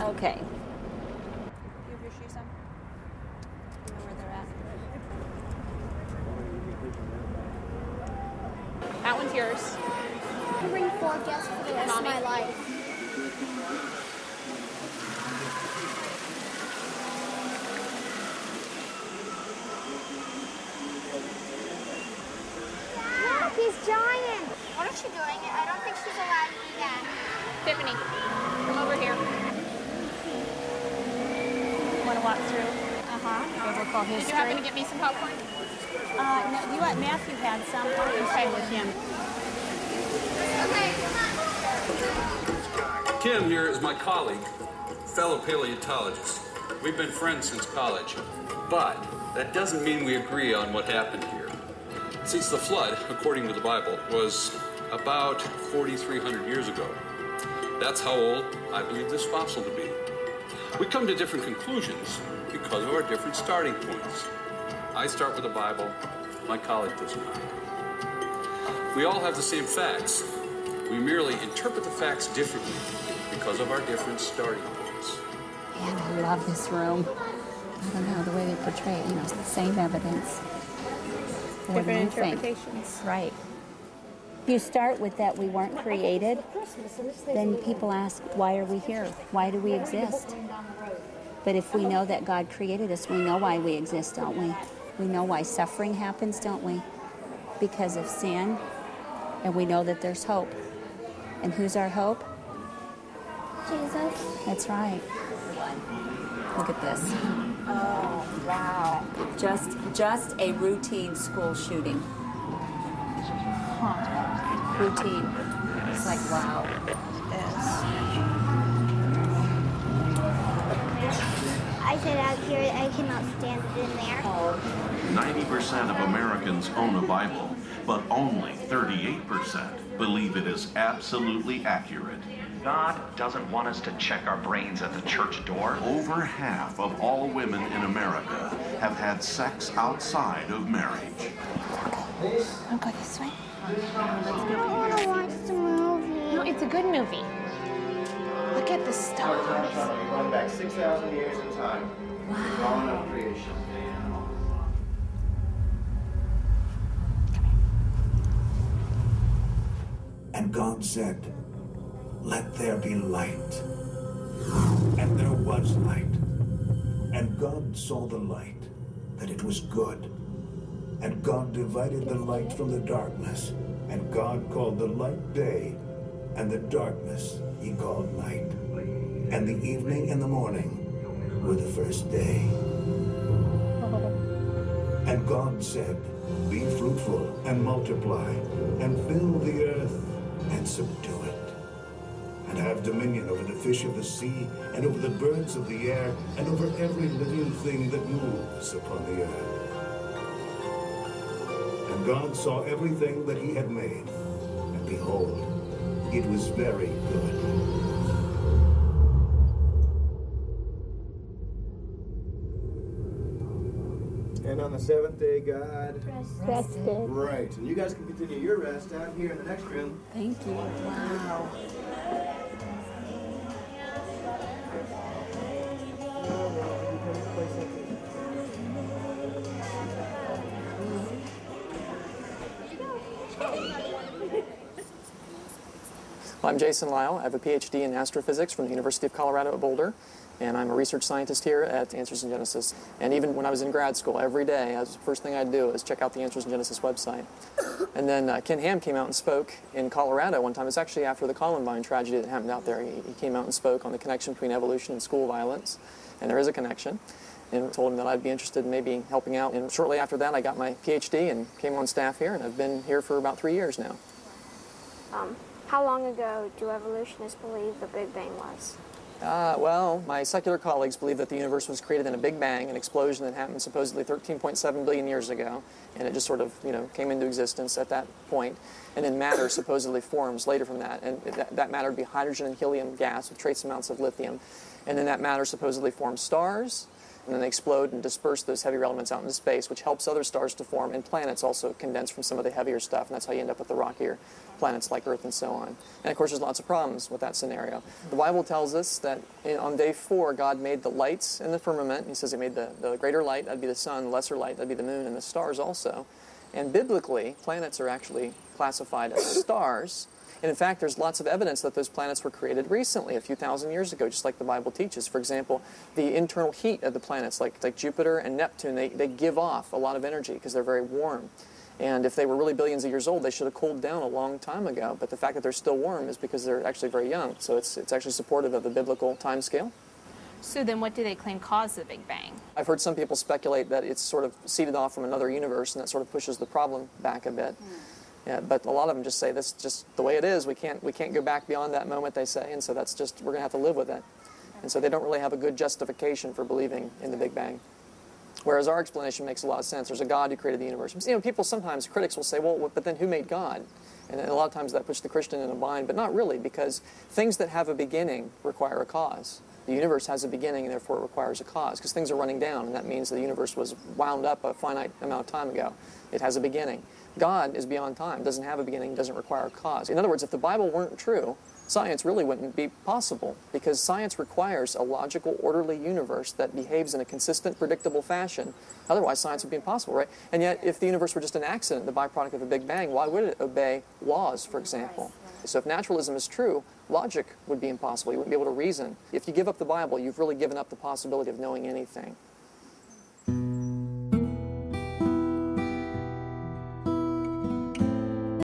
Okay. You have your shoes on? You know where they're at? That one's yours. I bring 4 guests for the rest of my life. Look, he's giant. What is she doing? I don't think she's allowed to do that. Tiffany, come over here. Want to walk through? Biblical history. Did you happen to get me some popcorn? No, Matthew had some. Okay. With him. Kim here is my colleague, fellow paleontologist. We've been friends since college, but that doesn't mean we agree on what happened here. Since the flood, according to the Bible, was about 4,300 years ago. That's how old I believe this fossil to be. We come to different conclusions because of our different starting points. I start with the Bible, my colleague does not. We all have the same facts. We merely interpret the facts differently because of our different starting points. Man, I love this room. I don't know, the way they portray it, it's the same evidence. Different interpretations. Right. If you start with that we weren't created, then people ask, why are we here? Why do we exist? But if we know that God created us, we know why we exist, don't we? We know why suffering happens, don't we? Because of sin, and we know that there's hope. And who's our hope? Jesus. That's right. Look at this. Oh, wow. Just a routine school shooting. Routine. It's like, wow. I said out here, I cannot stand it in there. 90% of Americans own a Bible, but only 38% believe it is absolutely accurate. God doesn't want us to check our brains at the church door. Over half of all women in America have had sex outside of marriage. I'll go this way. I don't want to watch the movie. No, it's a good movie. Look at the stars. Going back 6,000 years in time. Dawn of creation. And God said, "Let there be light." And there was light. And God saw the light, that it was good. And God divided the light from the darkness. And God called the light day, and the darkness he called night. And the evening and the morning were the first day. And God said, "Be fruitful and multiply, and fill the earth and subdue it, and have dominion over the fish of the sea, and over the birds of the air, and over every living thing that moves upon the earth." And God saw everything that he had made, and behold, it was very good. And on the 7th day, God Rested. Right. And you guys can continue your rest out here in the next room. Thank you. Wow. I'm Jason Lyle. I have a PhD in astrophysics from the University of Colorado at Boulder, and I'm a research scientist here at Answers in Genesis. And even when I was in grad school, every day, the first thing I'd do is check out the Answers in Genesis website. And then Ken Ham came out and spoke in Colorado one time. It was actually after the Columbine tragedy that happened out there. He came out and spoke on the connection between evolution and school violence, and there is a connection. And told him that I'd be interested in maybe helping out. And shortly after that, I got my PhD and came on staff here, and I've been here for about 3 years now. How long ago do evolutionists believe the Big Bang was? Well, my secular colleagues believe that the universe was created in a Big Bang, an explosion that happened supposedly 13.7 billion years ago, and it just sort of, came into existence at that point. And then matter supposedly forms later from that, and that matter would be hydrogen and helium gas with trace amounts of lithium. And then that matter supposedly forms stars, and then they explode and disperse those heavier elements out into space, which helps other stars to form, and planets also condense from some of the heavier stuff, and that's how you end up with the rockier planets like Earth and so on. And of course there's lots of problems with that scenario. The Bible tells us that on day 4 God made the lights in the firmament. He says he made the greater light, that'd be the sun, the lesser light, that'd be the moon, and the stars also. And biblically, planets are actually classified as stars. And in fact, there's lots of evidence that those planets were created recently, a few thousand years ago, just like the Bible teaches. For example, the internal heat of the planets, like Jupiter and Neptune, they give off a lot of energy because they're very warm. And if they were really billions of years old, they should have cooled down a long time ago. But the fact that they're still warm is because they're actually very young. So it's actually supportive of the biblical time scale. So then what do they claim caused the Big Bang? I've heard some people speculate that it's sort of seeded off from another universe, and that sort of pushes the problem back a bit. Yeah, but a lot of them just say this is just the way it is. We can't go back beyond that moment, they say, and so that's just, we're going to have to live with it. And so they don't really have a good justification for believing in the Big Bang. Whereas our explanation makes a lot of sense. There's a God who created the universe. You know, people sometimes, critics will say, well, but then who made God? And a lot of times that puts the Christian in a bind, but not really, because things that have a beginning require a cause. The universe has a beginning, and therefore it requires a cause, because things are running down, and that means the universe was wound up a finite amount of time ago. It has a beginning. God is beyond time, doesn't have a beginning, doesn't require a cause. In other words, if the Bible weren't true, science really wouldn't be possible, because science requires a logical, orderly universe that behaves in a consistent, predictable fashion. Otherwise, science would be impossible, right? And yet, if the universe were just an accident, the byproduct of a Big Bang, why would it obey laws, for example? So if naturalism is true, logic would be impossible. You wouldn't be able to reason. If you give up the Bible, you've really given up the possibility of knowing anything.